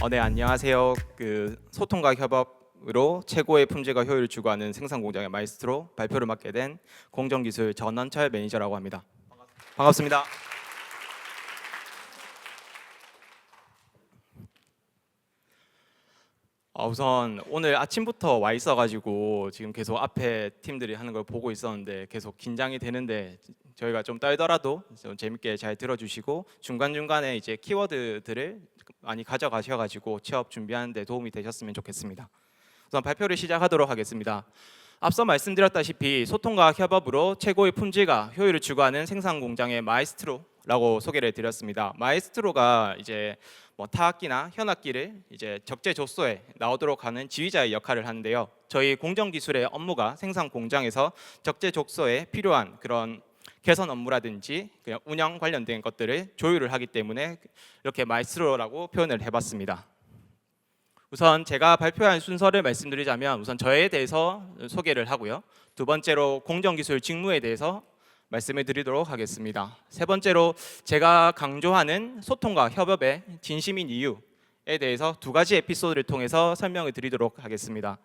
네, 안녕하세요. 소통과 협업으로 최고의 품질과 효율을 추구하는 생산 공장의 마이스트로 발표를 맡게 된 공정기술 전원철 매니저라고 합니다. 반갑습니다. 우선 오늘 아침부터 와 있어가지고 지금 계속 앞에 팀들이 하는 걸 보고 있었는데 계속 긴장이 되는데 저희가 좀 떨더라도 좀 재밌게 잘 들어주시고 중간중간에 이제 키워드들을 많이 가져가셔가지고 취업 준비하는 데 도움이 되셨으면 좋겠습니다. 우선 발표를 시작하도록 하겠습니다. 앞서 말씀드렸다시피 소통과 협업으로 최고의 품질과 효율을 추구하는 생산 공장의 마에스트로라고 소개를 드렸습니다. 마에스트로가 이제 타악기나 현악기를 이제 적재적소에 나오도록 하는 지휘자의 역할을 하는데요. 저희 공정기술의 업무가 생산 공장에서 적재적소에 필요한 그런 개선 업무라든지 그냥 운영 관련된 것들을 조율을 하기 때문에 이렇게 마에스트로라고 표현을 해봤습니다. 우선 제가 발표한 순서를 말씀드리자면 우선 저에 대해서 소개를 하고요. 두 번째로 공정기술 직무에 대해서 말씀을 드리도록 하겠습니다. 세 번째로 제가 강조하는 소통과 협업의 진심인 이유에 대해서 두 가지 에피소드를 통해서 설명을 드리도록 하겠습니다.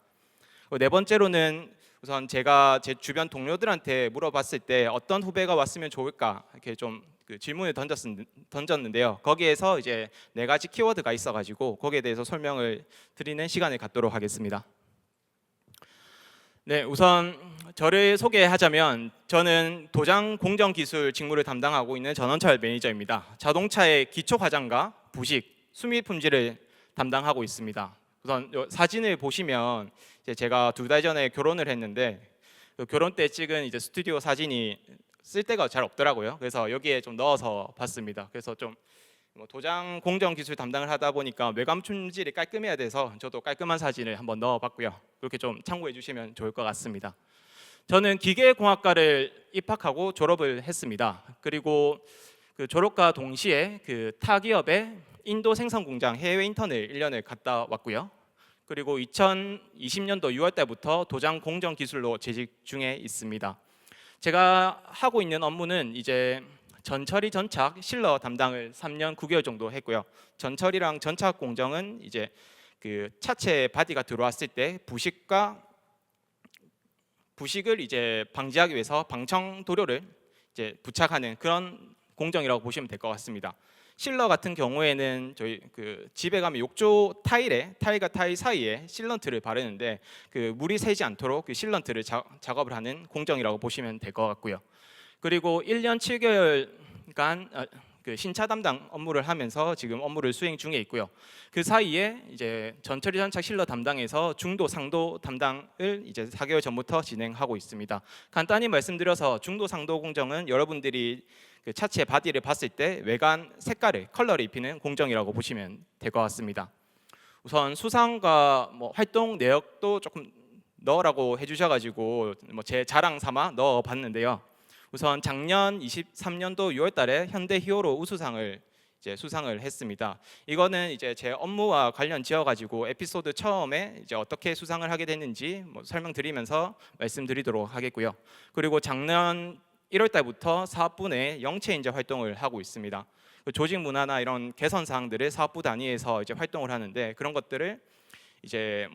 네 번째로는 우선 제가 제 주변 동료들한테 물어봤을 때 어떤 후배가 왔으면 좋을까 이렇게 좀 질문을 던졌는데요. 거기에서 이제 네 가지 키워드가 있어가지고 거기에 대해서 설명을 드리는 시간을 갖도록 하겠습니다. 네, 우선 저를 소개하자면 저는 도장 공정 기술 직무를 담당하고 있는 전원철 매니저입니다. 자동차의 기초 과장과 부식, 수미 품질을 담당하고 있습니다. 우선 사진을 보시면 제가 2달 전에 결혼을 했는데 결혼 때 찍은 이제 스튜디오 사진이 쓸 데가 잘 없더라고요. 그래서 여기에 좀 넣어서 봤습니다. 그래서 좀 도장 공정 기술 담당을 하다 보니까 외관 품질이 깔끔해야 돼서 저도 깔끔한 사진을 한번 넣어봤고요. 그렇게 좀 참고해 주시면 좋을 것 같습니다. 저는 기계공학과를 입학하고 졸업을 했습니다. 그리고 그 졸업과 동시에 그 타 기업의 인도 생산 공장 해외 인턴을 1년을 갔다 왔고요. 그리고 2020년도 6월 달부터 도장 공정 기술로 재직 중에 있습니다. 제가 하고 있는 업무는 이제 전처리 전착 실러 담당을 3년 9개월 정도 했고요. 전처리랑 전착 공정은 이제 그 차체 바디가 들어왔을 때 부식을 이제 방지하기 위해서 방청 도료를 이제 부착하는 그런 공정이라고 보시면 될 것 같습니다. 실러 같은 경우에는 저희 그 집에 가면 욕조 타일과 타일 사이에 실런트를 바르는데 그 물이 새지 않도록 그 실런트를 작업을 하는 공정이라고 보시면 될 것 같고요. 그리고 1년 7개월간 그 신차 담당 업무를 하면서 지금 업무를 수행 중에 있고요. 그 사이에 이제 전처리 전착 실러 담당에서 중도 상도 담당을 이제 4개월 전부터 진행하고 있습니다. 간단히 말씀드려서 중도 상도 공정은 여러분들이 그 차체 바디를 봤을 때 외관 색깔을 컬러를 입히는 공정이라고 보시면 될 것 같습니다. 우선 수상과 활동 내역도 조금 넣으라고 해주셔가지고 제 자랑 삼아 넣어봤는데요. 우선 작년 23년도 6월달에 현대 히어로 우수상을 이제 수상을 했습니다. 이거는 이제 제 업무와 관련 지어가지고 에피소드 처음에 이제 어떻게 수상을 하게 됐는지 설명드리면서 말씀드리도록 하겠고요. 그리고 작년 1월 달부터 사업부 내 영체인재 활동을 하고 있습니다. 조직 문화나 이런 개선 사항들을 사업부 단위에서 이제 활동을 하는데 그런 것들을 이제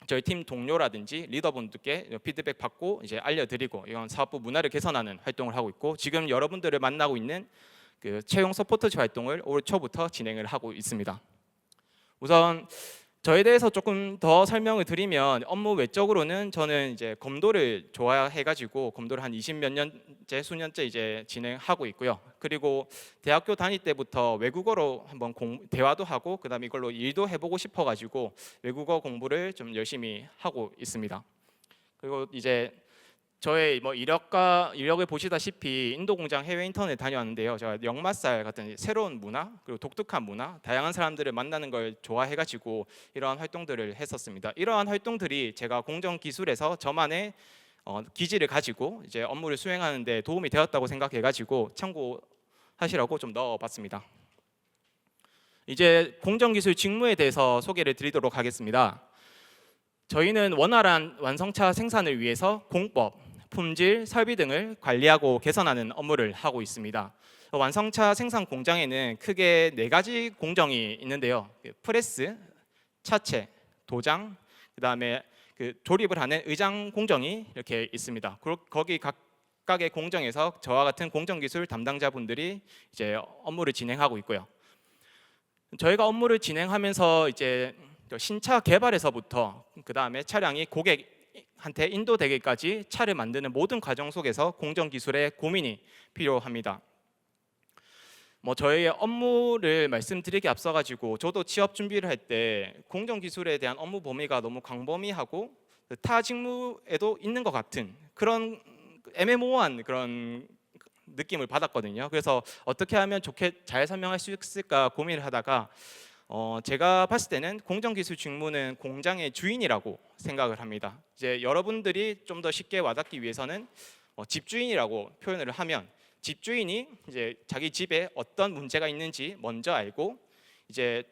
저희 팀 동료라든지 리더분들께 피드백 받고 이제 알려드리고 이런 사업부 문화를 개선하는 활동을 하고 있고 지금 여러분들을 만나고 있는 그 채용 서포트 활동을 올 초부터 진행을 하고 있습니다. 우선 저에 대해서 조금 더 설명을 드리면 업무 외적으로는 저는 이제 검도를 좋아해가지고 검도를 한 20몇 년째 수년째 이제 진행하고 있고요. 그리고 대학교 다닐 때부터 외국어로 한번 대화도 하고 그다음에 이걸로 일도 해보고 싶어가지고 외국어 공부를 좀 열심히 하고 있습니다. 그리고 이제 저의 이력을 보시다시피 인도 공장 해외 인턴을 다녀왔는데요. 제가 역마살 같은 새로운 문화 그리고 독특한 문화, 다양한 사람들을 만나는 걸 좋아해가지고 이러한 활동들을 했었습니다. 이러한 활동들이 제가 공정 기술에서 저만의 기질을 가지고 이제 업무를 수행하는 데 도움이 되었다고 생각해가지고 참고하시라고 좀 넣어봤습니다. 이제 공정 기술 직무에 대해서 소개를 드리도록 하겠습니다. 저희는 원활한 완성차 생산을 위해서 공법, 품질, 설비 등을 관리하고 개선하는 업무를 하고 있습니다. 완성차 생산 공장에는 크게 네 가지 공정이 있는데요. 프레스, 차체, 도장, 그다음에 조립을 하는 의장 공정이 이렇게 있습니다. 거기 각각의 공정에서 저와 같은 공정기술 담당자분들이 이제 업무를 진행하고 있고요. 저희가 업무를 진행하면서 이제 신차 개발에서부터 그다음에 차량이 고객한테 인도되기까지 차를 만드는 모든 과정 속에서 공정기술의 고민이 필요합니다. 저희의 업무를 말씀드리기 앞서 가지고 저도 취업 준비를 할 때 공정기술에 대한 업무 범위가 너무 광범위하고 타 직무에도 있는 것 같은 그런 애매모호한 그런 느낌을 받았거든요. 그래서 어떻게 하면 좋게 잘 설명할 수 있을까 고민을 하다가 제가 봤을 때는 공정기술 직무는 공장의 주인이라고 생각을 합니다. 이제 여러분들이 좀 더 쉽게 와닿기 위해서는 집주인이라고 표현을 하면 집주인이 이제 자기 집에 어떤 문제가 있는지 먼저 알고 이제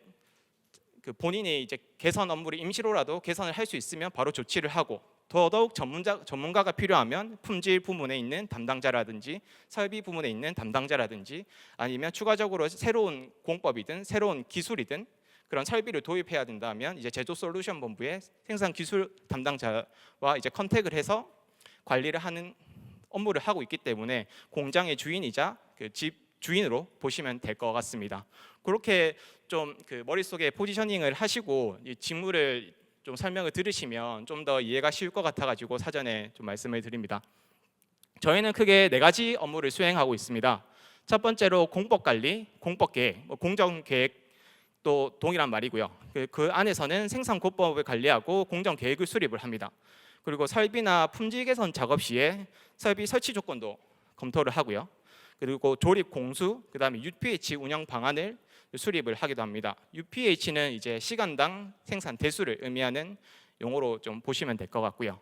본인이 이제 개선 업무를 임시로라도 개선을 할 수 있으면 바로 조치를 하고 더더욱 전문가가 필요하면 품질 부문에 있는 담당자라든지 설비 부문에 있는 담당자라든지 아니면 추가적으로 새로운 공법이든 새로운 기술이든 그런 설비를 도입해야 된다면 이제 제조 솔루션 본부의 생산 기술 담당자와 이제 컨택을 해서 관리를 하는 업무를 하고 있기 때문에 공장의 주인이자 집 주인으로 보시면 될 것 같습니다. 그렇게 좀 머릿속에 포지셔닝을 하시고 이 직무를 좀 설명을 들으시면 좀 더 이해가 쉬울 것 같아가지고 사전에 좀 말씀을 드립니다. 저희는 크게 네 가지 업무를 수행하고 있습니다. 첫 번째로 공법관리, 공법계획, 공정계획도 동일한 말이고요. 그 안에서는 생산고법을 관리하고 공정계획을 수립을 합니다. 그리고 설비나 품질 개선 작업 시에 설비 설치 조건도 검토를 하고요. 그리고 조립 공수, 그다음에 UPH 운영 방안을 수립을 하기도 합니다. UPH는 이제 시간당 생산 대수를 의미하는 용어로 좀 보시면 될 것 같고요.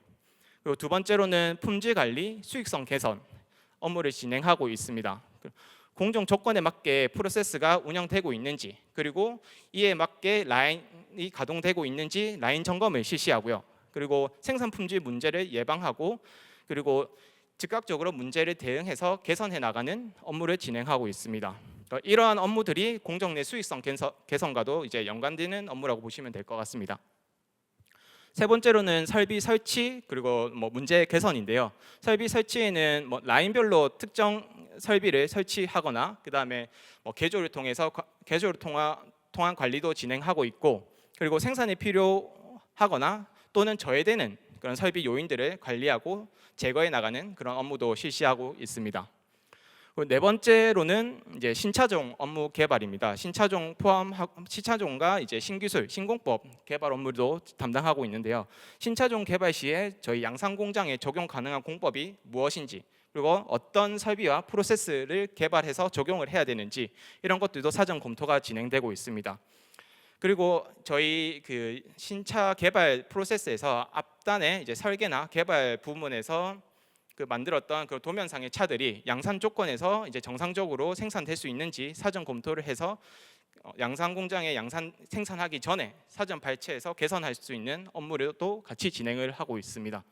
그리고 두 번째로는 품질 관리, 수익성 개선 업무를 진행하고 있습니다. 공정 조건에 맞게 프로세스가 운영되고 있는지, 그리고 이에 맞게 라인이 가동되고 있는지 라인 점검을 실시하고요. 그리고 생산 품질 문제를 예방하고 그리고 즉각적으로 문제를 대응해서 개선해 나가는 업무를 진행하고 있습니다. 이러한 업무들이 공정 내 수익성 개선과도 이제 연관되는 업무라고 보시면 될 것 같습니다. 세 번째로는 설비 설치 그리고 문제 개선인데요. 설비 설치에는 라인별로 특정 설비를 설치하거나 그다음에 개조를 통한 관리도 진행하고 있고 그리고 생산에 필요하거나 또는 저해되는 그런 설비 요인들을 관리하고 제거해 나가는 그런 업무도 실시하고 있습니다. 네 번째로는 이제 신차종 업무 개발입니다. 신차종과 이제 신기술, 신공법 개발 업무도 담당하고 있는데요. 신차종 개발 시에 저희 양산 공장에 적용 가능한 공법이 무엇인지 그리고 어떤 설비와 프로세스를 개발해서 적용을 해야 되는지 이런 것들도 사전 검토가 진행되고 있습니다. 그리고 저희 신차 개발 프로세스에서 앞단에 이제 설계나 개발 부문에서 만들었던 그 도면상의 차들이 양산 조건에서 이제 정상적으로 생산될 수 있는지 사전 검토를 해서 양산 공장에 생산하기 전에 사전 발췌해서 개선할 수 있는 업무도 같이 진행을 하고 있습니다.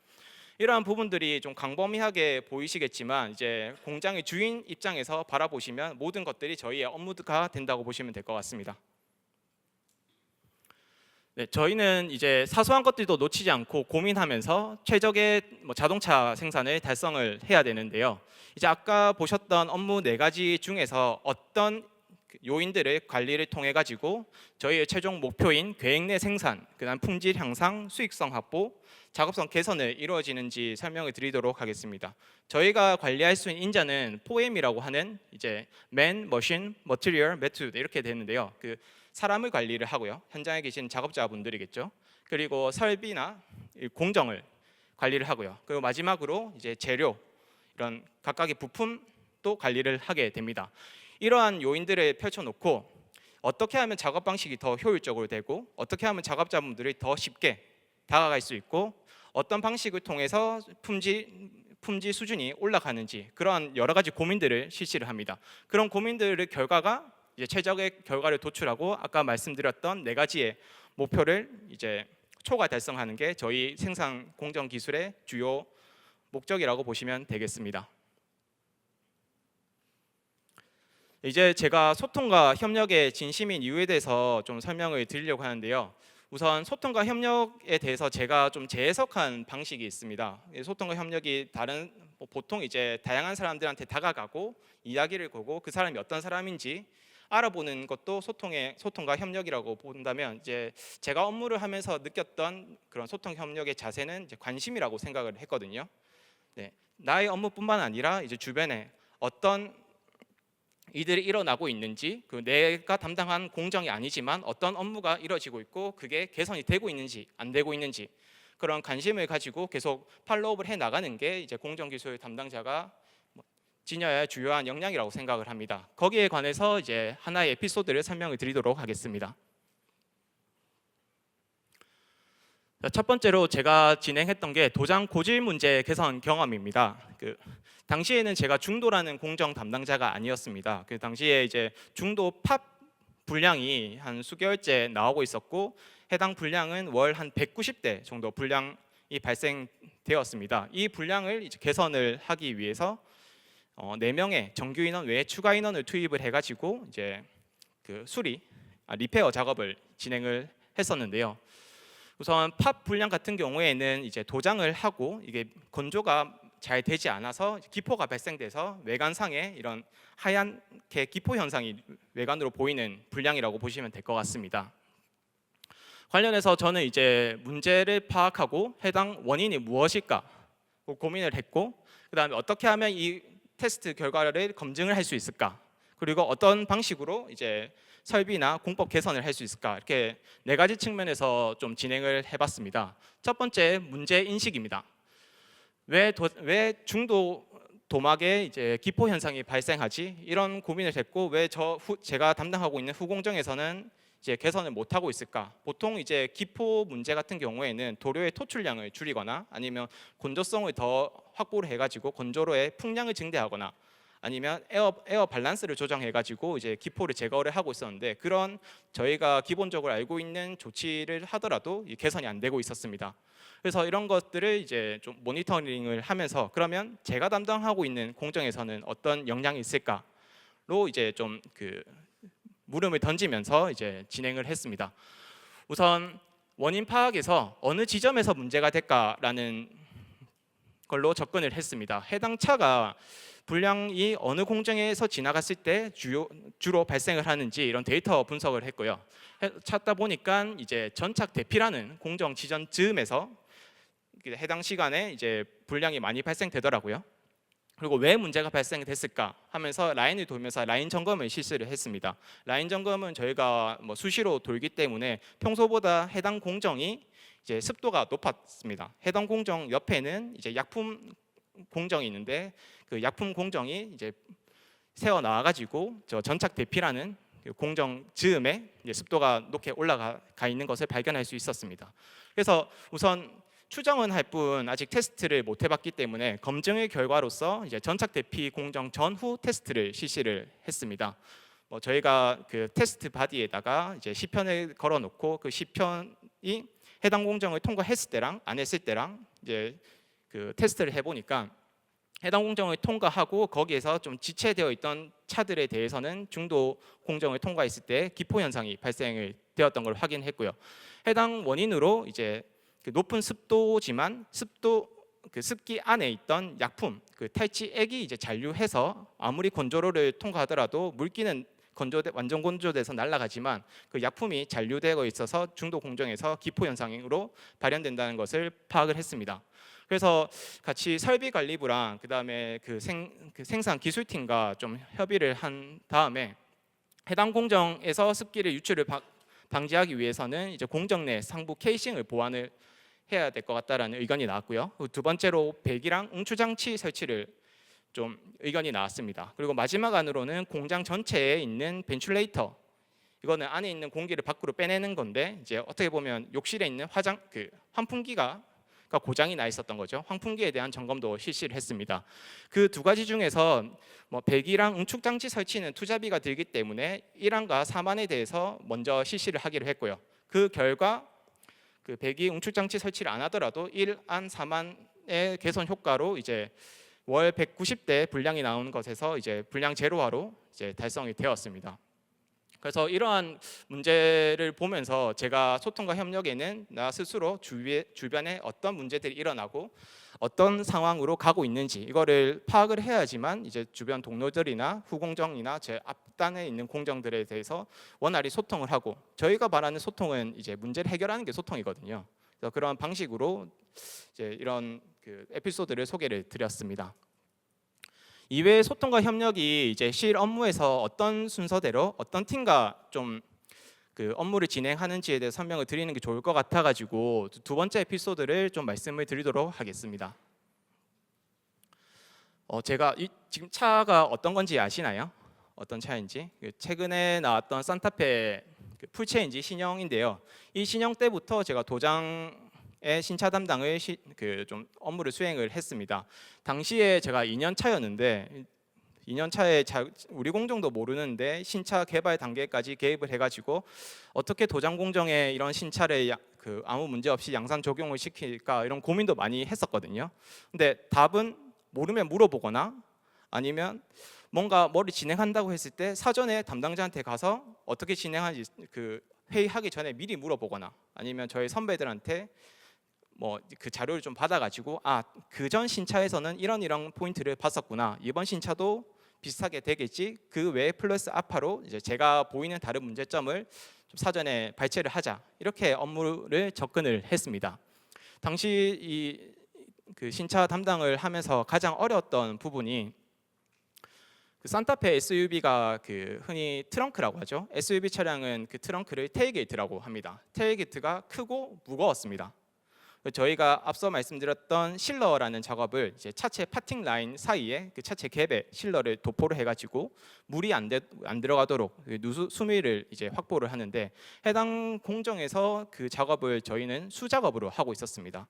이러한 부분들이 좀 광범위하게 보이시겠지만 이제 공장의 주인 입장에서 바라보시면 모든 것들이 저희의 업무가 된다고 보시면 될 것 같습니다. 네, 저희는 이제 사소한 것들도 놓치지 않고 고민하면서 최적의 자동차 생산을 달성을 해야 되는데요. 이제 아까 보셨던 업무 네 가지 중에서 어떤 요인들을 관리를 통해 가지고 저희의 최종 목표인 계획 내 생산, 그다음 품질 향상, 수익성 확보, 작업성 개선을 이루어지는지 설명을 드리도록 하겠습니다. 저희가 관리할 수 있는 인자는 4M이라고 하는 이제 Man, Machine, Material, Method 이렇게 되는데요. 사람을 관리를 하고요. 현장에 계신 작업자분들이겠죠. 그리고 설비나 공정을 관리를 하고요. 그리고 마지막으로 이제 재료 이런 각각의 부품도 관리를 하게 됩니다. 이러한 요인들을 펼쳐놓고 어떻게 하면 작업 방식이 더 효율적으로 되고 어떻게 하면 작업자분들이 더 쉽게 다가갈 수 있고 어떤 방식을 통해서 품질 수준이 올라가는지 그러한 여러 가지 고민들을 실시를 합니다. 그런 고민들의 결과가 이제 최적의 결과를 도출하고 아까 말씀드렸던 네 가지의 목표를 이제 초과 달성하는 게 저희 생산 공정 기술의 주요 목적이라고 보시면 되겠습니다. 이제 제가 소통과 협력의 진심인 이유에 대해서 좀 설명을 드리려고 하는데요. 우선 소통과 협력에 대해서 제가 좀 재해석한 방식이 있습니다. 소통과 협력이 다른 보통 이제 다양한 사람들한테 다가가고 이야기를 거고 그 사람이 어떤 사람인지 알아보는 것도 소통과 협력이라고 본다면, 이제 제가 업무를 하면서 느꼈던 그런 소통 협력의 자세는 이제 관심이라고 생각을 했거든요. 네, 나의 업무뿐만 아니라 이제 주변에 어떤 이들이 일어나고 있는지, 그 내가 담당한 공정이 아니지만 어떤 업무가 이루어지고 있고 그게 개선이 되고 있는지 안 되고 있는지, 그런 관심을 가지고 계속 팔로우업을 해 나가는 게 이제 공정기술 담당자가 지녀야 할 주요한 역량이라고 생각을 합니다. 거기에 관해서 이제 하나의 에피소드를 설명을 드리도록 하겠습니다. 첫 번째로 제가 진행했던 게 도장 고질 문제 개선 경험입니다. 당시에는 제가 중도라는 공정 담당자가 아니었습니다. 그 당시에 이제 중도 팝 분량이 한 수개월째 나오고 있었고, 해당 분량은 월 한 190대 정도 분량이 발생되었습니다. 이 분량을 이제 개선을 하기 위해서 4명의 정규 인원 외에 추가 인원을 투입을 해가지고 이제 리페어 작업을 진행을 했었는데요. 우선 팝 분량 같은 경우에는 이제 도장을 하고 이게 건조가 잘 되지 않아서 기포가 발생돼서 외관상에 이런 하얗게 기포 현상이 외관으로 보이는 분량이라고 보시면 될 것 같습니다. 관련해서 저는 이제 문제를 파악하고 해당 원인이 무엇일까 고민을 했고, 그다음에 어떻게 하면 이 테스트 결과를 검증을 할 수 있을까, 그리고 어떤 방식으로 이제 설비나 공법 개선을 할 수 있을까, 이렇게 4가지 측면에서 좀 진행을 해봤습니다. 첫 번째, 문제 인식입니다. 왜 중도 도막에 이제 기포 현상이 발생하지, 이런 고민을 했고, 왜 제가 담당하고 있는 후공정에서는 이제 개선을 못 하고 있을까. 보통 이제 기포 문제 같은 경우에는 도료의 토출량을 줄이거나 아니면 건조성을 더 확보를 해가지고 건조로의 풍량을 증대하거나 아니면 에어 밸런스를 조정해가지고 이제 기포를 제거를 하고 있었는데, 그런 저희가 기본적으로 알고 있는 조치를 하더라도 개선이 안 되고 있었습니다. 그래서 이런 것들을 이제 좀 모니터링을 하면서, 그러면 제가 담당하고 있는 공정에서는 어떤 역량이 있을까로 이제 좀 물음을 던지면서 이제 진행을 했습니다. 우선 원인 파악에서 어느 지점에서 문제가 될까라는 걸로 접근을 했습니다. 해당 차가 분량이 어느 공정에서 지나갔을 때 주로 발생을 하는지 이런 데이터 분석을 했고요. 찾다 보니까 이제 전착 대피라는 공정 지점 즈음에서 해당 시간에 이제 분량이 많이 발생되더라고요. 그리고 왜 문제가 발생됐을까 하면서 라인을 돌면서 라인 점검을 실시를 했습니다. 라인 점검은 저희가 수시로 돌기 때문에 평소보다 해당 공정이 이제 습도가 높았습니다. 해당 공정 옆에는 이제 약품 공정이 있는데, 그 약품 공정이 이제 새어 나와가지고 저 전착 대피라는 공정 즈음에 습도가 높게 올라가 있는 것을 발견할 수 있었습니다. 그래서 우선 추정은 할 뿐 아직 테스트를 못 해봤기 때문에 검증의 결과로서 이제 전착 대피 공정 전후 테스트를 실시를 했습니다. 저희가 그 테스트 바디에다가 이제 시편을 걸어놓고 그 시편이 해당 공정을 통과했을 때랑 안 했을 때랑 이제 그 테스트를 해보니까, 해당 공정을 통과하고 거기에서 좀 지체되어 있던 차들에 대해서는 중도 공정을 통과했을 때 기포 현상이 발생을 되었던 걸 확인했고요. 해당 원인으로 이제 높은 습도지만 습기 안에 있던 약품 탈취액이 이제 잔류해서 아무리 건조로를 통과하더라도 물기는 완전 건조돼서 날아가지만 그 약품이 잔류되어 있어서 중도 공정에서 기포 현상으로 발현된다는 것을 파악을 했습니다. 그래서 같이 설비관리부랑 그다음에 생산 기술팀과 좀 협의를 한 다음에 해당 공정에서 습기를 유출을 방지하기 위해서는 이제 공정 내 상부 케이싱을 보완을 해야 될 것 같다라는 의견이 나왔고요. 두 번째로 배기랑 응추 장치 설치를 좀 의견이 나왔습니다. 그리고 마지막 안으로는 공장 전체에 있는 벤출레이터, 이거는 안에 있는 공기를 밖으로 빼내는 건데, 이제 어떻게 보면 욕실에 있는 환풍기가 고장이 나 있었던 거죠. 환풍기에 대한 점검도 실시를 했습니다. 그 2가지 중에서 배기랑 응축 장치 설치는 투자비가 들기 때문에 1안과 3안에 대해서 먼저 실시를 하기로 했고요. 그 결과 배기 응축 장치 설치를 안 하더라도 1안, 3안의 개선 효과로 이제 월 190대 분량이 나오는 것에서 이제 분량 제로화로 이제 달성이 되었습니다. 그래서 이러한 문제를 보면서 제가 소통과 협력에는 나 스스로 주변에 어떤 문제들이 일어나고 어떤 상황으로 가고 있는지 이거를 파악을 해야지만 이제 주변 동료들이나 후공정이나 제 앞단에 있는 공정들에 대해서 원활히 소통을 하고, 저희가 말하는 소통은 이제 문제를 해결하는 게 소통이거든요. 그래서 그런 방식으로 이제 이런 그 에피소드를 소개를 드렸습니다. 이외의 소통과 협력이 이제 실 업무에서 어떤 순서대로 어떤 팀과 좀 그 업무를 진행하는지에 대해 설명을 드리는 게 좋을 것 같아가지고 두 번째 에피소드를 좀 말씀을 드리도록 하겠습니다. 제가 지금 차가 어떤 건지 아시나요? 어떤 차인지? 최근에 나왔던 산타페 풀체인지 신형인데요. 이 신형 때부터 제가 도장의 신차 담당을 좀 업무를 수행을 했습니다. 당시에 제가 2년 차였는데 2년 차에 우리 공정도 모르는데 신차 개발 단계까지 개입을 해가지고 어떻게 도장 공정에 이런 신차를 아무 문제 없이 양산 적용을 시킬까 이런 고민도 많이 했었거든요. 근데 답은 모르면 물어보거나 아니면 뭔가 뭐를 진행한다고 했을 때 사전에 담당자한테 가서 어떻게 진행하는지 회의하기 전에 미리 물어보거나 아니면 저희 선배들한테 뭐 그 자료를 좀 받아가지고 그전 신차에서는 이런 포인트를 봤었구나, 이번 신차도 비슷하게 되겠지, 그 외에 플러스 아파로 이제 제가 보이는 다른 문제점을 좀 사전에 발췌를 하자, 이렇게 업무를 접근을 했습니다. 당시 그 신차 담당을 하면서 가장 어려웠던 부분이 그 산타페 SUV가 흔히 트렁크라고 하죠. SUV 차량은 그 트렁크를 테일게이트라고 합니다. 테일게이트가 크고 무거웠습니다. 저희가 앞서 말씀드렸던 실러라는 작업을 이제 차체 파팅 라인 사이에 그 차체 갭에 실러를 도포를 해가지고 물이 안 들어가도록 누수 수미를 이제 확보를 하는데, 해당 공정에서 그 작업을 저희는 수작업으로 하고 있었습니다.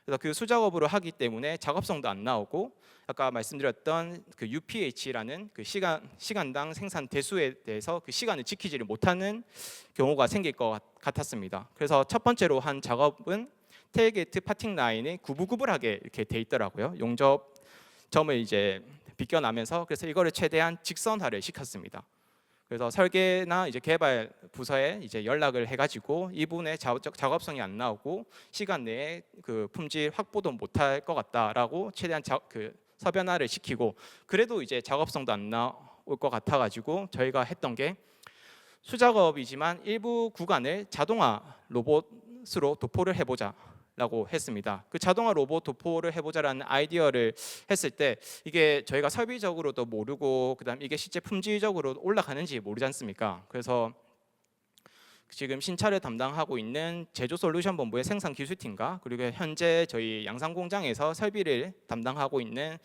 그래서 그 수작업으로 하기 때문에 작업성도 안 나오고 아까 말씀드렸던 그 UPH라는 그 시간당 생산 대수에 대해서 그 시간을 지키지를 못하는 경우가 생길 것 같았습니다. 그래서 첫 번째로 한 작업은 테일게이트 파팅 라인이 구불구불하게 이렇게 돼 있더라고요. 용접점을 이제 비껴나면서, 그래서 이거를 최대한 직선화를 시켰습니다. 그래서 설계나 이제 개발 부서에 이제 연락을 해가지고 이 부분의 작업성이 안 나오고 시간 내에 그 품질 확보도 못할 것 같다라고 최대한 서변화를 시키고, 그래도 이제 작업성도 안 나올 것 같아가지고 저희가 했던 게 수작업이지만 일부 구간을 자동화 로봇으로 도포를 해보자 라고 했습니다. 그 자동화 로봇 도포를 해보자라는 아이디어를 했을 때 이게 저희가 설비적으로도 모르고 그다음 이게 실제 품질적으로 올라가는지 모르지 않습니까? 그래서 지금 신차를 담당하고 있는 제조솔루션본부의 생산기술팀과 그리고 현재 저희 양산 공장에서 설비를 담당하고 있는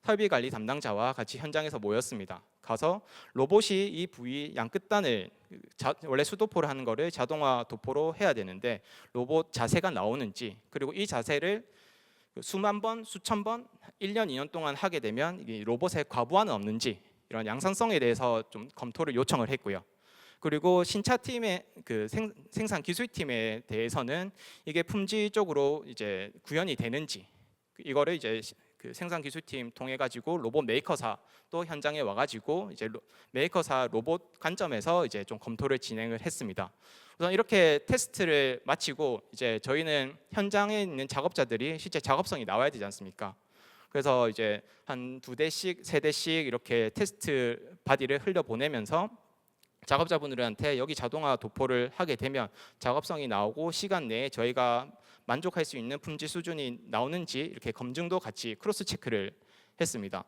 설비관리 담당자와 같이 현장에서 모였습니다. 가서 로봇이 이 부위 양 끝단을 원래 수도포를 하는 거를 자동화 도포로 해야 되는데 로봇 자세가 나오는지, 그리고 이 자세를 수만 번, 수천 번, 1년, 2년 동안 하게 되면 이 로봇의 과부하는 없는지, 이런 양산성에 대해서 좀 검토를 요청을 했고요. 그리고 신차팀의 그 생산 기술팀에 대해서는 이게 품질적으로 이제 구현이 되는지, 이거를 이제 그 생산 기술팀 통해 가지고 로봇 메이커사 또 현장에 와가지고 이제 메이커사 로봇 관점에서 이제 좀 검토를 진행을 했습니다. 우선 이렇게 테스트를 마치고 이제 저희는 현장에 있는 작업자들이 실제 작업성이 나와야 되지 않습니까? 그래서 이제 한 2대씩, 3대씩 이렇게 테스트 바디를 흘려 보내면서 작업자분들한테 여기 자동화 도포를 하게 되면 작업성이 나오고 시간 내에 저희가 만족할 수 있는 품질 수준이 나오는지 이렇게 검증도 같이 크로스 체크를 했습니다.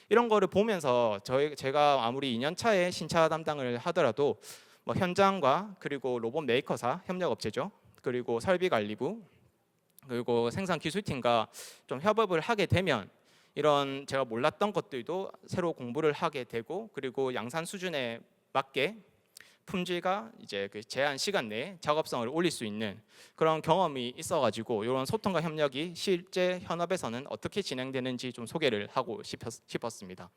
이런 거를 보면서 제가 아무리 2년 차에 신차 담당을 하더라도 뭐 현장과 그리고 로봇 메이커사 협력업체죠, 그리고 설비관리부 그리고 생산기술팀과 좀 협업을 하게 되면 이런 제가 몰랐던 것들도 새로 공부를 하게 되고, 그리고 양산 수준에 맞게 품질과 이제 그 제한 시간 내에 작업성을 올릴 수 있는 그런 경험이 있어가지고 이런 소통과 협력이 실제 현업에서는 어떻게 진행되는지 좀 소개를 하고 싶었습니다.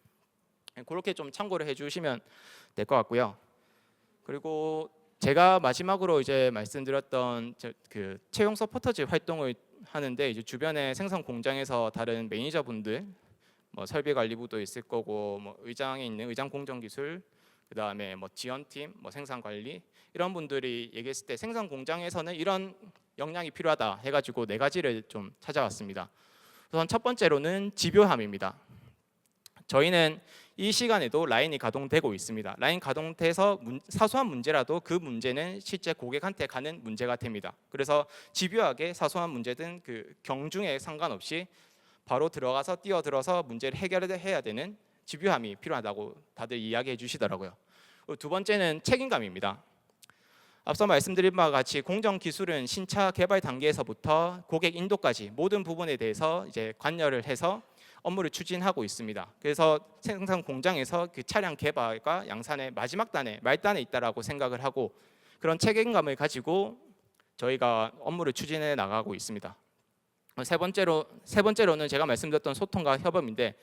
그렇게 좀 참고를 해주시면 될 것 같고요. 그리고 제가 마지막으로 이제 말씀드렸던 그 채용 서포터즈 활동을 하는데 이제 주변에 생산 공장에서 다른 매니저분들, 뭐 설비관리부도 있을 거고, 뭐 의장에 있는 의장 공정기술, 그다음에 뭐 지원팀, 뭐 생산관리 이런 분들이 얘기했을 때 생산 공장에서는 이런 역량이 필요하다 해가지고 네 가지를 좀 찾아왔습니다. 우선 첫 번째로는 집요함입니다. 저희는 이 시간에도 라인이 가동되고 있습니다. 라인 가동돼서 사소한 문제라도 그 문제는 실제 고객한테 가는 문제가 됩니다. 그래서 집요하게 사소한 문제든 그 경중에 상관없이 바로 들어가서 뛰어들어서 문제를 해결해야 되는 집요함이 필요하다고 다들 이야기해 주시더라고요. 두 번째는 책임감입니다. 앞서 말씀드린 바와 같이 공정 기술은 신차 개발 단계에서부터 고객 인도까지 모든 부분에 대해서 이제 관여를 해서 업무를 추진하고 있습니다. 그래서 생산 공장에서 그 차량 개발과 양산의 마지막 단에 말단에 있다라고 생각을 하고 그런 책임감을 가지고 저희가 업무를 추진해 나가고 있습니다. 세 번째로는 제가 말씀드렸던 소통과 협업인데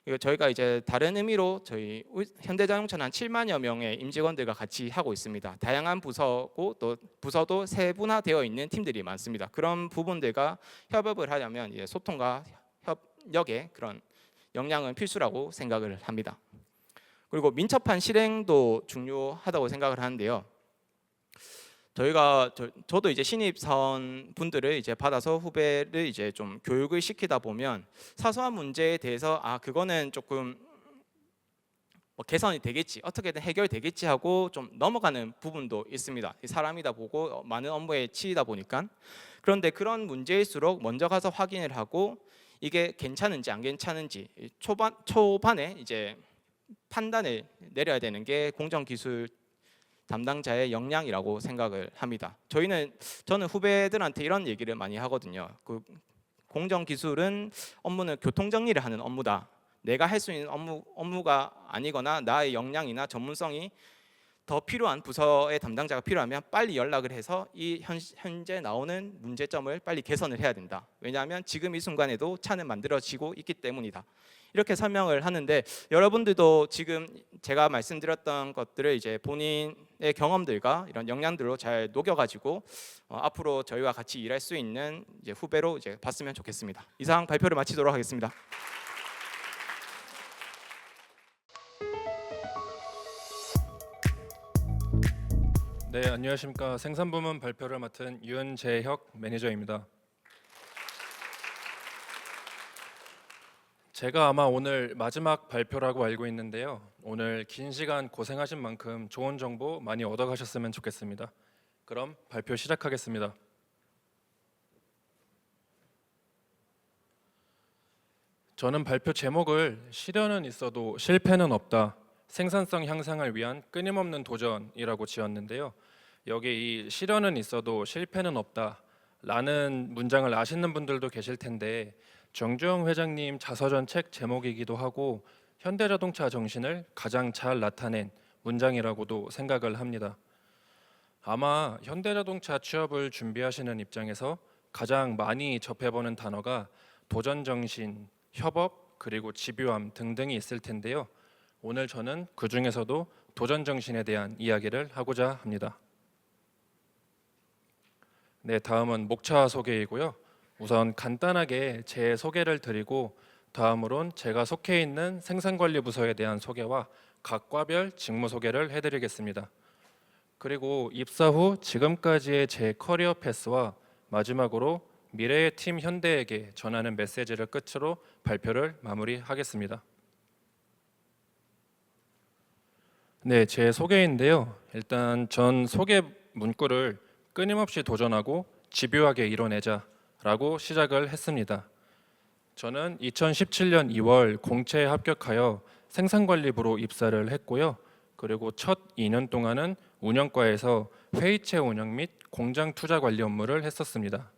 이거 저희가 이제 다른 의미로 저희 현대자동차는 한 7만여 명의 임직원들과 같이 하고 있습니다. 다양한 부서고 또 부서도 세분화되어 있는 팀들이 많습니다. 그런 부분들과 협업을 하려면 이제 소통과 협력의 그런 역량은 필수라고 생각을 합니다. 그리고 민첩한 실행도 중요하다고 생각을 하는데요. 저도 이제 신입사원 분들을 이제 받아서 후배를 이제 좀 교육을 시키다 보면 사소한 문제에 대해서 그거는 조금 뭐 개선이 되겠지, 어떻게든 해결되겠지 하고 좀 넘어가는 부분도 있습니다. 사람이다 보고 많은 업무에 치이다 보니까. 그런데 그런 문제일수록 먼저 가서 확인을 하고 이게 괜찮은지 안 괜찮은지 초반에 이제 판단을 내려야 되는 게 공정기술 담당자의 역량이라고 생각을 합니다. 저는 후배들한테 이런 얘기를 많이 하거든요. 그 공정기술은 업무는 교통정리를 하는 업무다. 내가 할 수 있는 업무가 아니거나 나의 역량이나 전문성이 더 필요한 부서의 담당자가 필요하면 빨리 연락을 해서 이 현재 나오는 문제점을 빨리 개선을 해야 된다. 왜냐하면 지금 이 순간에도 차는 만들어지고 있기 때문이다. 이렇게 설명을 하는데 여러분들도 지금 제가 말씀드렸던 것들을 이제 본인의 경험들과 이런 역량들로 잘 녹여가지고 앞으로 저희와 같이 일할 수 있는 이제 후배로 이제 봤으면 좋겠습니다. 이상 발표를 마치도록 하겠습니다. 네, 안녕하십니까. 생산부문 발표를 맡은 윤재혁 매니저입니다. 제가 아마 오늘 마지막 발표라고 알고 있는데요. 오늘 긴 시간 고생하신 만큼 좋은 정보 많이 얻어가셨으면 좋겠습니다. 그럼 발표 시작하겠습니다. 저는 발표 제목을 시련은 있어도 실패는 없다. 생산성 향상을 위한 끊임없는 도전이라고 지었는데요. 여기 이 시련은 있어도 실패는 없다 라는 문장을 아시는 분들도 계실 텐데 정주영 회장님 자서전 책 제목이기도 하고 현대자동차 정신을 가장 잘 나타낸 문장이라고도 생각을 합니다. 아마 현대자동차 취업을 준비하시는 입장에서 가장 많이 접해보는 단어가 도전정신, 협업, 그리고 집요함 등등이 있을 텐데요. 오늘 저는 그 중에서도 도전정신에 대한 이야기를 하고자 합니다. 네, 다음은 목차 소개이고요. 우선 간단하게 제 소개를 드리고 다음으론 제가 속해 있는 생산관리부서에 대한 소개와 각 과별 직무 소개를 해드리겠습니다. 그리고 입사 후 지금까지의 제 커리어 패스와 마지막으로 미래의 팀 현대에게 전하는 메시지를 끝으로 발표를 마무리하겠습니다. 네, 제 소개인데요. 일단 전 소개 문구를 끊임없이 도전하고 집요하게 이뤄내자 라고 시작을 했습니다. 저는 2017년 2월 공채에 합격하여 생산관리부로 입사를 했고요. 그리고 첫 2년 동안은 운영과에서 회의체 운영 및 공장 투자 관리 업무를 했었습니다.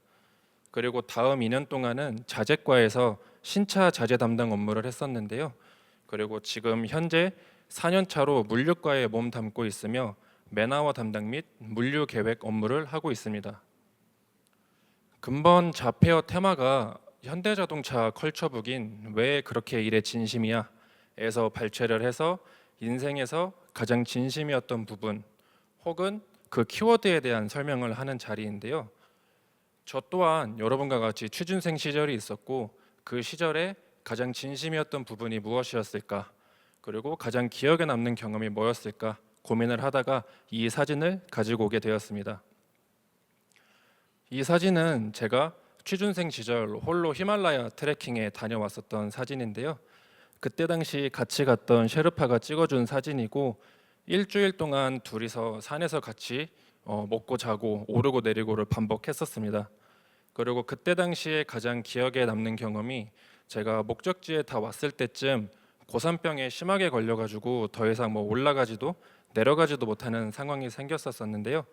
그리고 다음 2년 동안은 자재과에서 신차 자재 담당 업무를 했었는데요. 그리고 지금 현재 4년 차로 물류과에 몸 담고 있으며 매너와 담당 및 물류 계획 업무를 하고 있습니다. 근본 자폐어 테마가 현대자동차 컬처북인 왜 그렇게 일에 진심이야 에서 발췌를 해서 인생에서 가장 진심이었던 부분 혹은 그 키워드에 대한 설명을 하는 자리인데요. 저 또한 여러분과 같이 취준생 시절이 있었고 그 시절에 가장 진심이었던 부분이 무엇이었을까? 그리고 가장 기억에 남는 경험이 뭐였을까? 고민을 하다가 이 사진을 가지고 오게 되었습니다. 이 사진은 제가 취준생 시절 홀로 히말라야 트레킹에 다녀왔었던 사진인데요. 그때 당시 같이 갔던 셰르파가 찍어준 사진이고 일주일 동안 둘이서 산에서 같이 먹고 자고 오르고 내리고를 반복했었습니다. 그리고 그때 당시에 가장 기억에 남는 경험이 제가 목적지에 다 왔을 때쯤 고산병에 심하게 걸려가지고 더 이상 뭐 올라가지도 내려가지도 못하는 상황이 생겼었는데요.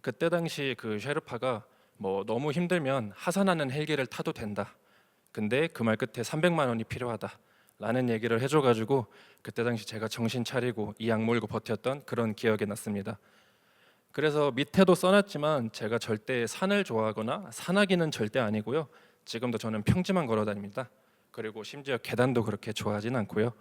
그때 당시 그 셰르파가 뭐 너무 힘들면 하산하는 헬기를 타도 된다. 근데 그 말 끝에 300만 원이 필요하다. 라는 얘기를 해줘가지고 그때 당시 제가 정신 차리고 이 악물고 버텼던 그런 기억이 났습니다. 그래서 밑에도 써놨지만 제가 절대 산을 좋아하거나 산악인은 절대 아니고요. 지금도 저는 평지만 걸어 다닙니다. 그리고 심지어 계단도 그렇게 좋아하진 않고요.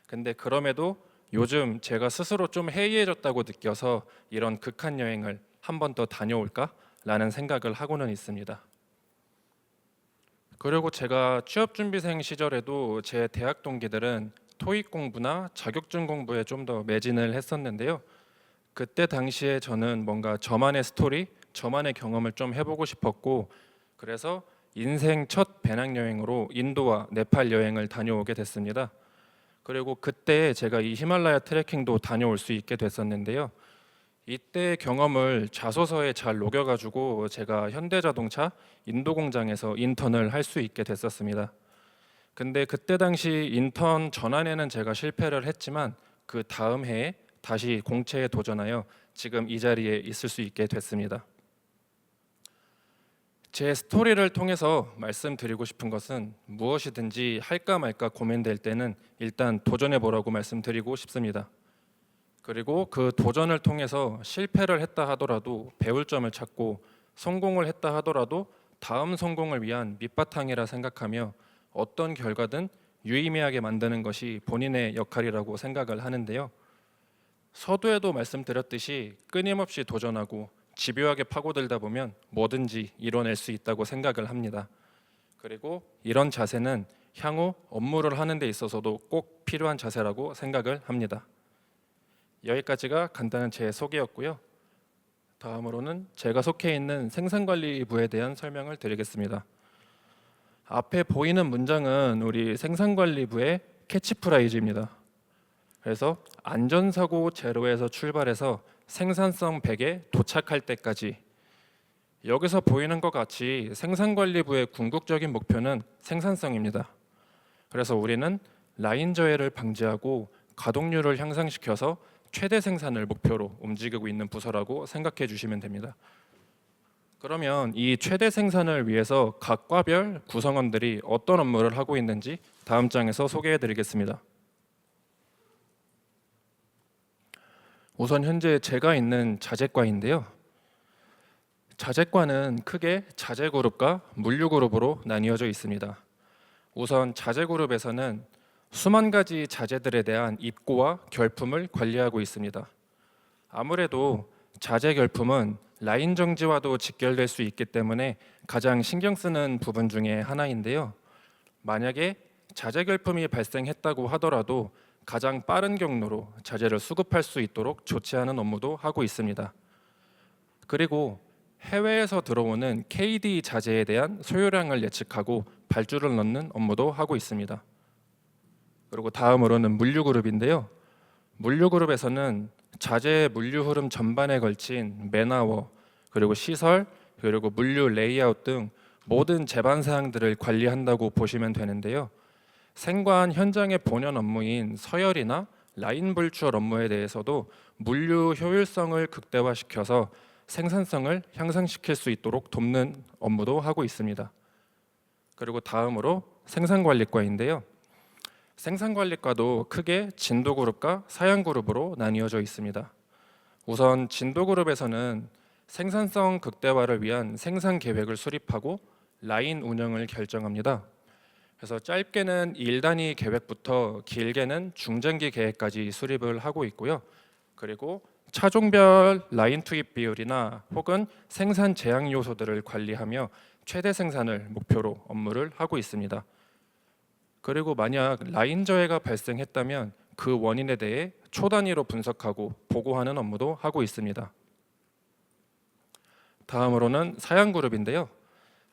근데 그럼에도 요즘 제가 스스로 좀 해이해졌다고 느껴서 이런 극한 여행을 한 번 더 다녀올까? 라는 생각을 하고는 있습니다. 그리고 제가 취업준비생 시절에도 제 대학 동기들은 토익 공부나 자격증 공부에 좀 더 매진을 했었는데요. 그때 당시에 저는 뭔가 저만의 스토리, 저만의 경험을 좀 해보고 싶었고 그래서 인생 첫 배낭여행으로 인도와 네팔 여행을 다녀오게 됐습니다. 그리고 그때 제가 이 히말라야 트레킹도 다녀올 수 있게 됐었는데요. 이때 경험을 자소서에 잘 녹여가지고 제가 현대자동차 인도 공장에서 인턴을 할 수 있게 됐었습니다. 근데 그때 당시 인턴 전환에는 제가 실패를 했지만 그 다음 해에 다시 공채에 도전하여 지금 이 자리에 있을 수 있게 됐습니다. 제 스토리를 통해서 말씀드리고 싶은 것은 무엇이든지 할까 말까 고민될 때는 일단 도전해 보라고 말씀드리고 싶습니다. 그리고 그 도전을 통해서 실패를 했다 하더라도 배울 점을 찾고 성공을 했다 하더라도 다음 성공을 위한 밑바탕이라 생각하며 어떤 결과든 유의미하게 만드는 것이 본인의 역할이라고 생각을 하는데요. 서두에도 말씀드렸듯이 끊임없이 도전하고 집요하게 파고들다 보면 뭐든지 이뤄낼 수 있다고 생각을 합니다. 그리고 이런 자세는 향후 업무를 하는 데 있어서도 꼭 필요한 자세라고 생각을 합니다. 여기까지가 간단한 제 소개였고요. 다음으로는 제가 속해 있는 생산관리부에 대한 설명을 드리겠습니다. 앞에 보이는 문장은 우리 생산관리부의 캐치프라이즈입니다. 그래서 안전사고 제로에서 출발해서 생산성 100에 도착할 때까지, 여기서 보이는 것 같이 생산관리부의 궁극적인 목표는 생산성입니다. 그래서 우리는 라인 저해를 방지하고 가동률을 향상시켜서 최대 생산을 목표로 움직이고 있는 부서라고 생각해 주시면 됩니다. 그러면 이 최대 생산을 위해서 각 과별 구성원들이 어떤 업무를 하고 있는지 다음 장에서 소개해 드리겠습니다. 우선 현재 제가 있는 자재과인데요. 자재과는 크게 자재그룹과 물류그룹으로 나뉘어져 있습니다. 우선 자재그룹에서는 수만 가지 자재들에 대한 입고와 결품을 관리하고 있습니다. 아무래도 자재 결품은 라인 정지와도 직결될 수 있기 때문에 가장 신경 쓰는 부분 중에 하나인데요. 만약에 자재 결품이 발생했다고 하더라도 가장 빠른 경로로 자재를 수급할 수 있도록 조치하는 업무도 하고 있습니다. 그리고 해외에서 들어오는 KD 자재에 대한 소요량을 예측하고 발주를 넣는 업무도 하고 있습니다. 그리고 다음으로는 물류그룹인데요. 물류그룹에서는 자재 물류 흐름 전반에 걸친 맨아워, 그리고 시설, 그리고 물류 레이아웃 등 모든 제반 사항들을 관리한다고 보시면 되는데요. 생관 현장의 본연 업무인 서열이나 라인 불추얼 업무에 대해서도 물류 효율성을 극대화시켜서 생산성을 향상시킬 수 있도록 돕는 업무도 하고 있습니다. 그리고 다음으로 생산관리과인데요. 생산관리과도 크게 진도그룹과 사양그룹으로 나뉘어져 있습니다. 우선 진도그룹에서는 생산성 극대화를 위한 생산 계획을 수립하고 라인 운영을 결정합니다. 그래서 짧게는 1단위 계획부터 길게는 중장기 계획까지 수립을 하고 있고요. 그리고 차종별 라인 투입 비율이나 혹은 생산 제약 요소들을 관리하며 최대 생산을 목표로 업무를 하고 있습니다. 그리고 만약 라인 저해가 발생했다면 그 원인에 대해 초 단위로 분석하고 보고하는 업무도 하고 있습니다. 다음으로는 사양그룹인데요.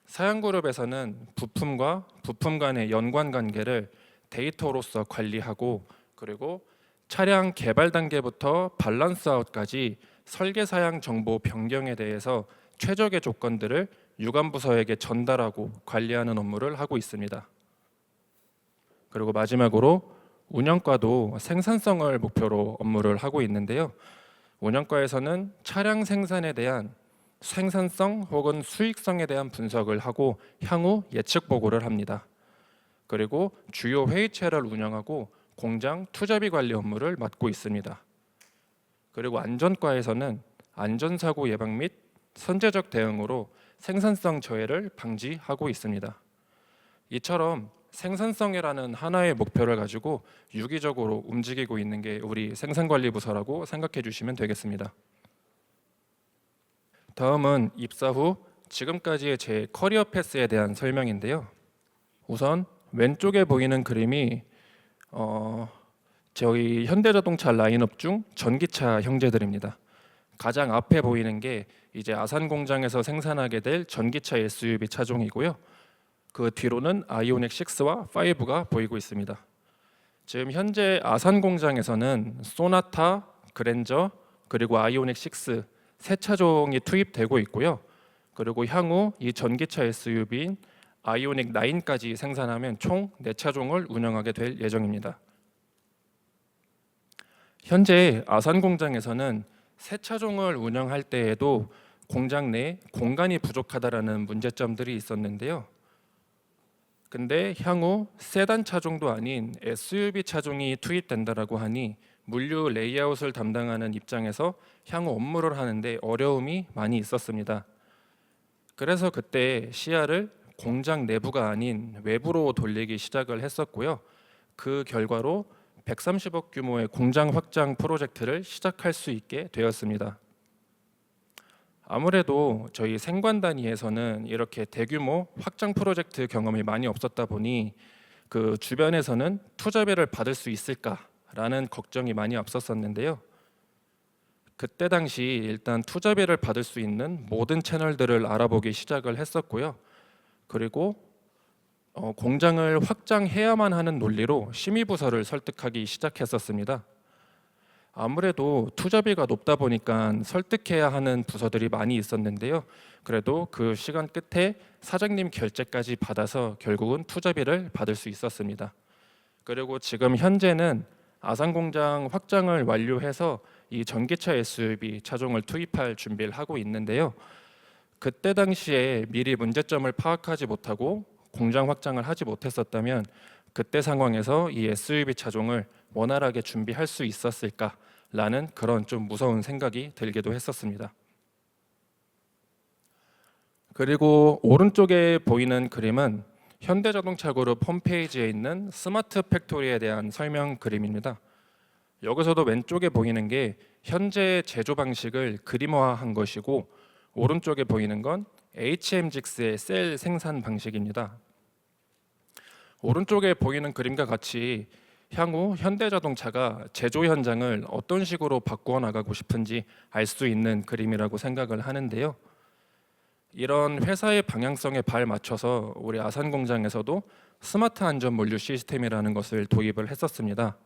사양그룹에서는 부품과 부품 간의 연관 관계를 데이터로서 관리하고, 그리고 차량 개발 단계부터 밸런스 아웃까지 설계 사양 정보 변경에 대해서 최적의 조건들을 유관부서에게 전달하고 관리하는 업무를 하고 있습니다. 그리고 마지막으로 운영과도 생산성을 목표로 업무를 하고 있는데요. 운영과에서는 차량 생산에 대한 생산성 혹은 수익성에 대한 분석을 하고 향후 예측 보고를 합니다. 그리고 주요 회의체를 운영하고 공장 투자비 관리 업무를 맡고 있습니다. 그리고 안전과에서는 안전사고 예방 및 선제적 대응으로 생산성 저해를 방지하고 있습니다. 이처럼 생산성이라는 하나의 목표를 가지고 유기적으로 움직이고 있는 게 우리 생산관리부서라고 생각해 주시면 되겠습니다. 다음은 입사 후 지금까지의 제 커리어 패스에 대한 설명인데요. 우선 왼쪽에 보이는 그림이 저희 현대자동차 라인업 중 전기차 형제들입니다. 가장 앞에 보이는 게 이제 아산 공장에서 생산하게 될 전기차 SUV 차종이고요. 그 뒤로는 아이오닉 6와 5가 보이고 있습니다. 지금 현재 아산 공장에서는 소나타, 그랜저, 그리고 아이오닉 6 세 차종이 투입되고 있고요. 그리고 향후 이 전기차 SUV인 아이오닉 9까지 생산하면 총 4차종을 운영하게 될 예정입니다. 현재 아산 공장에서는 세 차종을 운영할 때에도 공장 내 공간이 부족하다라는 문제점들이 있었는데요. 근데 향후 세단 차종도 아닌 SUV 차종이 투입된다라고 하니 물류 레이아웃을 담당하는 입장에서 향후 업무를 하는데 어려움이 많이 있었습니다. 그래서 그때 시야를 공장 내부가 아닌 외부로 돌리기 시작을 했었고요. 그 결과로 130억 규모의 공장 확장 프로젝트를 시작할 수 있게 되었습니다. 아무래도 저희 생관 단위에서는 이렇게 대규모 확장 프로젝트 경험이 많이 없었다 보니 그 주변에서는 투자비를 받을 수 있을까라는 걱정이 많이 앞섰었는데요. 그때 당시 일단 투자비를 받을 수 있는 모든 채널들을 알아보기 시작을 했었고요. 그리고 공장을 확장해야만 하는 논리로 심의부서를 설득하기 시작했었습니다. 아무래도 투자비가 높다 보니까 설득해야 하는 부서들이 많이 있었는데요. 그래도 그 시간 끝에 사장님 결재까지 받아서 결국은 투자비를 받을 수 있었습니다. 그리고 지금 현재는 아산 공장 확장을 완료해서 이 전기차 SUV 차종을 투입할 준비를 하고 있는데요. 그때 당시에 미리 문제점을 파악하지 못하고 공장 확장을 하지 못했었다면 그때 상황에서 이 SUV 차종을 원활하게 준비할 수 있었을까라는 그런 좀 무서운 생각이 들기도 했었습니다. 그리고 오른쪽에 보이는 그림은 현대자동차 그룹 홈페이지에 있는 스마트 팩토리에 대한 설명 그림입니다. 여기서도 왼쪽에 보이는 게 현재 제조 방식을 그림화한 것이고 오른쪽에 보이는 건 HMGX의 셀 생산 방식입니다. 오른쪽에 보이는 그림과 같이 향후 현대자동차가 제조 현장을 어떤 식으로 바꾸어 나가고 싶은지 알 수 있는 그림이라고 생각을 하는데요. 이런 회사의 방향성에 발맞춰서 우리 아산 공장에서도 스마트 안전 물류 시스템이라는 것을 도입을 했었습니다.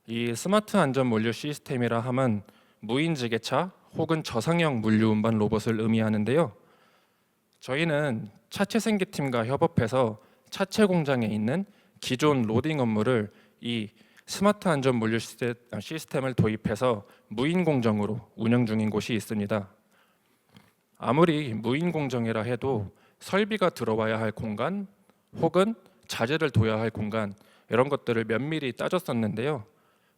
이 스마트 안전 물류 시스템이라 함은 무인지게차 혹은 저상형 물류 운반 로봇을 의미하는데요. 저희는 차체 생기팀과 협업해서 차체 공장에 있는 기존 로딩 업무를 이 스마트 안전 물류 시스템을 도입해서 무인 공정으로 운영 중인 곳이 있습니다. 아무리 무인 공정이라 해도 설비가 들어와야 할 공간 혹은 자재를 둬야 할 공간 이런 것들을 면밀히 따졌었는데요.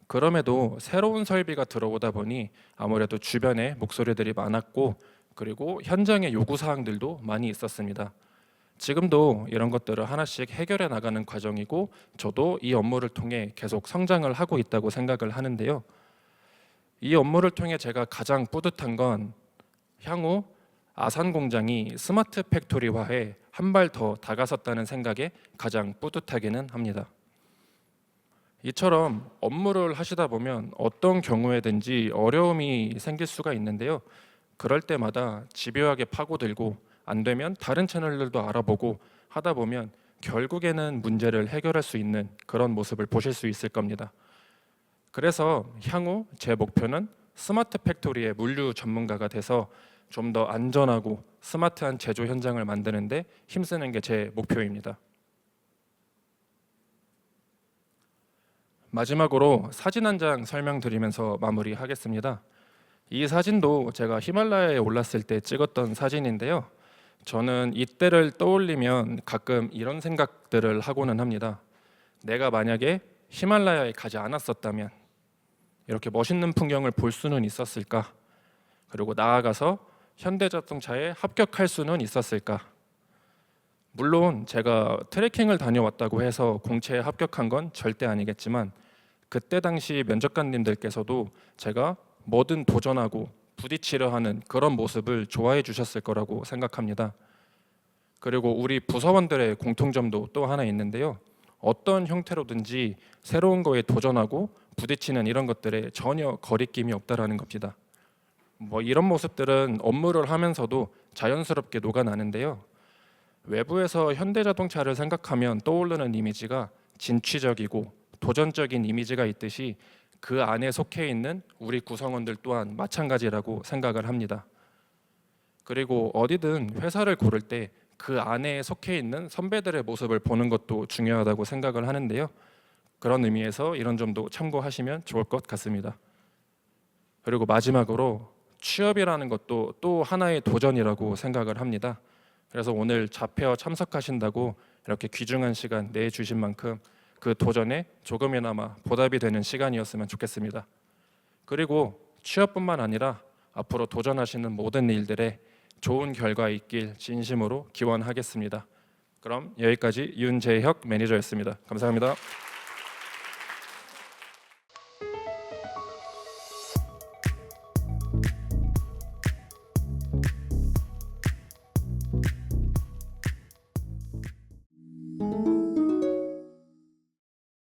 그럼에도 새로운 설비가 들어오다 보니 아무래도 주변에 목소리들이 많았고 그리고 현장의 요구 사항들도 많이 있었습니다. 지금도 이런 것들을 하나씩 해결해 나가는 과정이고 저도 이 업무를 통해 계속 성장을 하고 있다고 생각을 하는데요. 이 업무를 통해 제가 가장 뿌듯한 건 향후 아산 공장이 스마트 팩토리화에 한 발 더 다가섰다는 생각에 가장 뿌듯하기는 합니다. 이처럼 업무를 하시다 보면 어떤 경우에든지 어려움이 생길 수가 있는데요. 그럴 때마다 집요하게 파고들고 안 되면 다른 채널들도 알아보고 하다 보면 결국에는 문제를 해결할 수 있는 그런 모습을 보실 수 있을 겁니다. 그래서 향후 제 목표는 스마트 팩토리의 물류 전문가가 돼서 좀 더 안전하고 스마트한 제조 현장을 만드는데 힘쓰는 게 제 목표입니다. 마지막으로 사진 한 장 설명드리면서 마무리하겠습니다. 이 사진도 제가 히말라야에 올랐을 때 찍었던 사진인데요. 저는 이때를 떠올리면 가끔 이런 생각들을 하고는 합니다. 내가 만약에 히말라야에 가지 않았었다면 이렇게 멋있는 풍경을 볼 수는 있었을까? 그리고 나아가서 현대자동차에 합격할 수는 있었을까? 물론 제가 트레킹을 다녀왔다고 해서 공채에 합격한 건 절대 아니겠지만 그때 당시 면접관님들께서도 제가 뭐든 도전하고 부딪히려 하는 그런 모습을 좋아해 주셨을 거라고 생각합니다. 그리고 우리 부서원들의 공통점도 또 하나 있는데요. 어떤 형태로든지 새로운 거에 도전하고 부딪히는 이런 것들에 전혀 거리낌이 없다라는 겁니다. 뭐 이런 모습들은 업무를 하면서도 자연스럽게 녹아나는데요. 외부에서 현대자동차를 생각하면 떠오르는 이미지가 진취적이고 도전적인 이미지가 있듯이 그 안에 속해 있는 우리 구성원들 또한 마찬가지라고 생각을 합니다. 그리고 어디든 회사를 고를 때 그 안에 속해 있는 선배들의 모습을 보는 것도 중요하다고 생각을 하는데요. 그런 의미에서 이런 점도 참고하시면 좋을 것 같습니다. 그리고 마지막으로 취업이라는 것도 또 하나의 도전이라고 생각을 합니다. 그래서 오늘 자폐어 참석하신다고 이렇게 귀중한 시간 내주신 만큼 그 도전에 조금이나마 보답이 되는 시간이었으면 좋겠습니다. 그리고 취업뿐만 아니라 앞으로 도전하시는 모든 일들에 좋은 결과 있길 진심으로 기원하겠습니다. 그럼 여기까지 윤재혁 매니저였습니다. 감사합니다.